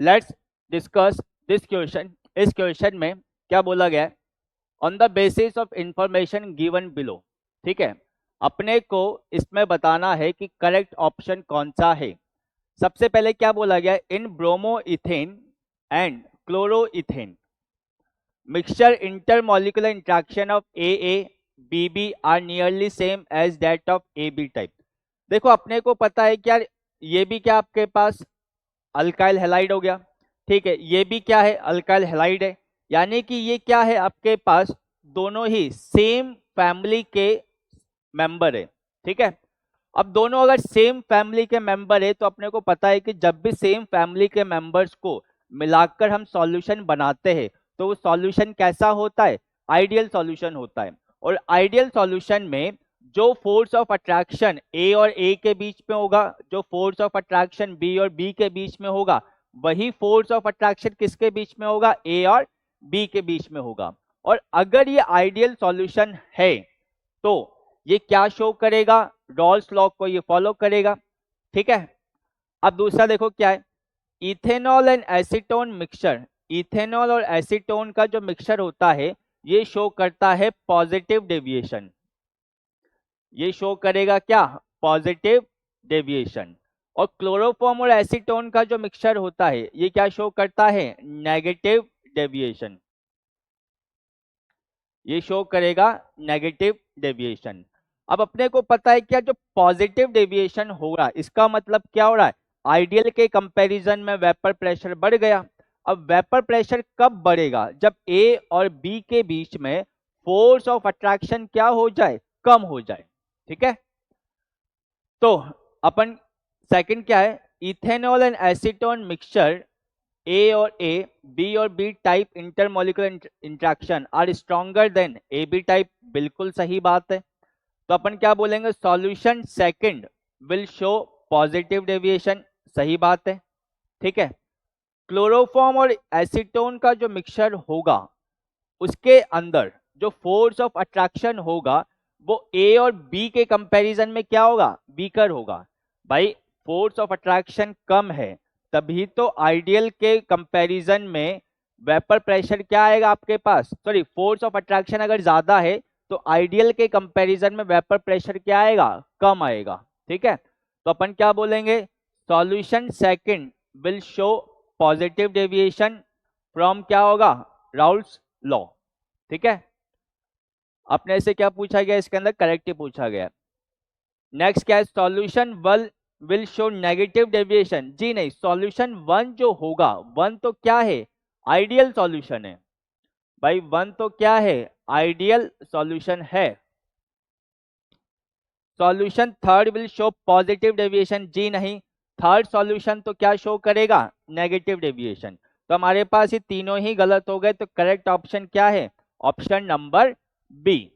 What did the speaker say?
Let's discuss this question. इस question में क्या बोला गया है, on the basis of information given below. ठीक है, अपने को इसमें बताना है कि करेक्ट ऑप्शन कौन सा है। सबसे पहले क्या बोला गया है, in bromoethane and chloroethane mixture intermolecular interaction of AA BB are nearly same as that of AB type. देखो अपने को पता है क्या, ये भी क्या आपके पास अल्काइल हैलाइड हो गया, ठीक है, ये भी क्या है अल्काइल हैलाइड है, यानी कि ये क्या है आपके पास दोनों ही सेम फैमिली के मेंबर है। ठीक है, अब दोनों अगर सेम फैमिली के मेंबर है तो अपने को पता है कि जब भी सेम फैमिली के मेंबर्स को मिलाकर हम सॉल्यूशन बनाते हैं तो वो सॉल्यूशन कैसा होता है, आइडियल सॉल्यूशन होता है। और आइडियल सॉल्यूशन में जो फोर्स ऑफ अट्रैक्शन ए और ए के बीच में होगा, जो फोर्स ऑफ अट्रैक्शन बी और बी के बीच में होगा, वही फोर्स ऑफ अट्रैक्शन किसके बीच में होगा, ए और बी के बीच में होगा। और अगर ये आइडियल सॉल्यूशन है तो ये क्या शो करेगा, रॉल्स लॉ को ये फॉलो करेगा। ठीक है, अब दूसरा देखो क्या है, ethanol and acetone mixture. Ethanol और एसीटोन का जो मिक्सचर होता है ये शो करता है पॉजिटिव डेविएशन। ये शो करेगा क्या, पॉजिटिव डेविएशन। और क्लोरोफॉर्म और एसीटोन का जो मिक्सचर होता है ये क्या शो करता है, नेगेटिव डेविएशन। ये शो करेगा नेगेटिव डेविएशन। अब अपने को पता है क्या, जो पॉजिटिव डेविएशन हो रहा है इसका मतलब क्या हो रहा है, आइडियल के कंपैरिजन में वेपर प्रेशर बढ़ गया। अब वेपर प्रेशर कब बढ़ेगा, जब ए और बी के बीच में फोर्स ऑफ अट्रैक्शन क्या हो जाए, कम हो जाए। ठीक है, तो अपन सेकंड क्या है, ethanol and acetone mixture A और ए, बी और B type intermolecular interaction are stronger than A B type. बिल्कुल सही बात है, तो अपन क्या बोलेंगे, solution second will show positive deviation. सही बात है। ठीक है, क्लोरोफॉर्म और एसीटोन का जो मिक्सचर होगा उसके अंदर जो फोर्स ऑफ अट्रैक्शन होगा वो ए और बी के कंपैरिजन में क्या होगा, वीकर होगा। भाई फोर्स ऑफ अट्रैक्शन कम है तभी तो आइडियल के कंपैरिजन में वेपर प्रेशर क्या आएगा आपके पास, सॉरी फोर्स ऑफ अट्रैक्शन अगर ज्यादा है तो आइडियल के कंपैरिजन में वेपर प्रेशर क्या आएगा, कम आएगा। ठीक है, तो अपन क्या बोलेंगे, solution second will show positive deviation from क्या होगा, राउल्स लॉ। ठीक है, अपने से क्या पूछा गया, इसके अंदर करेक्टिव पूछा गया। नेक्स्ट क्या है, solution will show negative deviation. जी नहीं, सॉल्यूशन वन जो होगा, वन तो क्या है, आइडियल सॉल्यूशन है। भाई वन तो क्या है, आइडियल सॉल्यूशन है। Solution third will show positive deviation. जी नहीं, थर्ड सॉल्यूशन तो क्या शो करेगा, नेगेटिव डेविएशन। तो हमारे पास ये तीनों ही गलत हो गए, तो करेक्ट ऑप्शन क्या है, ऑप्शन नंबर बी।